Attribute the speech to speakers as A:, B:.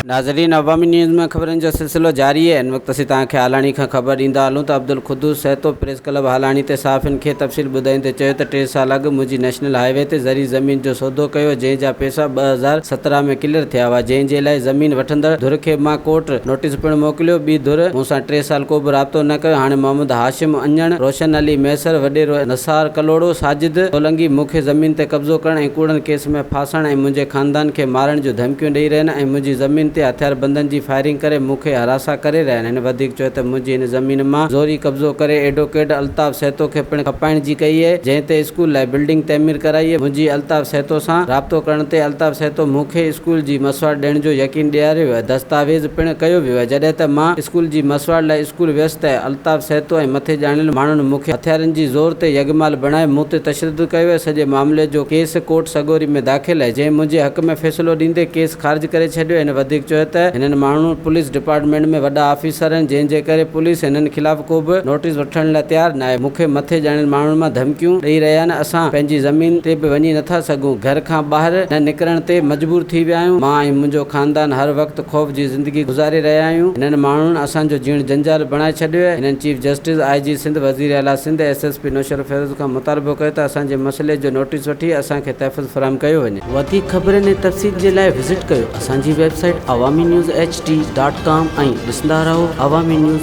A: नाज़रीन, अवामी न्यूज़ में ख़बरनि जो सिलसिलो जारी है। इन वक्त असीं तव्हांखे हालाणी खां ख़बर ॾींदा हलूं त अब्दुल क़ुद्दूस सहतो प्रेस क्लब हालाणी ते सहाफ़ियुनि खे तफ़सील ॿुधाईंदे चयो त 3 साल अॻु मुंहिंजी नेशनल हाईवे ते ज़री ज़मीन जो सौदो कयो, जंहिं जा पैसा 2017 में क्लियर थिया हुआ, जंहिं जे लाइ ज़मीन वठंदड़ धुर खे मां कोर्ट नोटिस पिणु मोकिलियो। ॿी धुर मूंसां 3 साल को बि राब्तो न कयो। हाणे मोहम्मद हाशिम अंजण, रोशन अली मैसर, वॾेरो नसार कलोड़ो, साजिद सोलंकी मूंखे ज़मीन ते कब्ज़ो करण ऐं कूड़नि केस में फासण ऐं मुंहिंजे ख़ानदान खे मारण जूं धमकियूं ॾेई रहिया आहिनि ऐं मुंहिंजी ज़मीन ते हथियारबंदनि जी फायरिंग करे मूंखे हरासा करे रहिया आहिनि। हिन वधीक चयो त मुंहिंजी हिन ज़मीन मां ज़ोरी कब्ज़ो करे एडवोकेट अल्ताफ़ सहतो खे पिणु खपाइण जी कई आहे, जंहिं ते स्कूल लाइ बिल्डिंग तइमीर कराई आहे। मुंहिंजी अल्ताफ़ सहतो सां राब्तो करण ते अल्ताफ़ सहतो मूंखे स्कूल जी मसवाड़ ॾियण जो यकीन ॾियारियो वियो आहे। दस्तावेज़ पिणु कयो वियो आहे। जॾहिं त मां स्कूल जी मसवाड़ लाइ स्कूल वियुसि त अल्ताफ़ सहतो ऐं मथे ॼाणियल माण्हुनि मूंखे हथियारनि जी ज़ोर ते यगमाल बणाए मूं ते तशदुद कयो आहे। सॼे मामले जो केस कोर्ट सगोरी में दाख़िल आहे, जंहिं मुंहिंजे हक़ में फ़ैसिलो ॾींदे केस ख़ारिज करे छॾियो। हिन वधीक चयो त हिननि माण्हुनि पुलिस डिपार्टमेंट में वॾा ऑफिसर आहिनि, जंहिं जे करे पुलिस हिननि ख़िलाफ़ को बि नोटिस वठण लाइ तयारु न आहे। मूंखे मथे ॼाणियल माण्हुनि मां धमकियूं ॾेई रहिया आहिनि। असां पंहिंजी ज़मीन ते बि वञी नथा सघूं, घर खां ॿाहिरि न निकिरण ते मजबूर थी विया आहियूं। मां ऐं मुंहिंजो ख़ानदान हर वक़्तु ख़ौफ़ जी ज़िंदगी गुज़ारे रहिया आहियूं। हिननि माण्हुनि असांजो जीअण जंजाल बणाए छॾियो आहे। हिननि चीफ जस्टिस, IG सिंध, वज़ीर आला सिंध, SSP नौशर फ़ैज़ खां मुतालबो कयो त असांजे मसइले जो नोटिस वठी असांखे तहफ़्फ़ुज़ फ़राहम कयो वञे। वधीक ख़बरनि ऐं तफ़सील जे लाइ विज़िट कयो असांजी वेबसाइट awamiNewsHD.com ऐं ॾिसंदा रहो अवामी न्यूज़।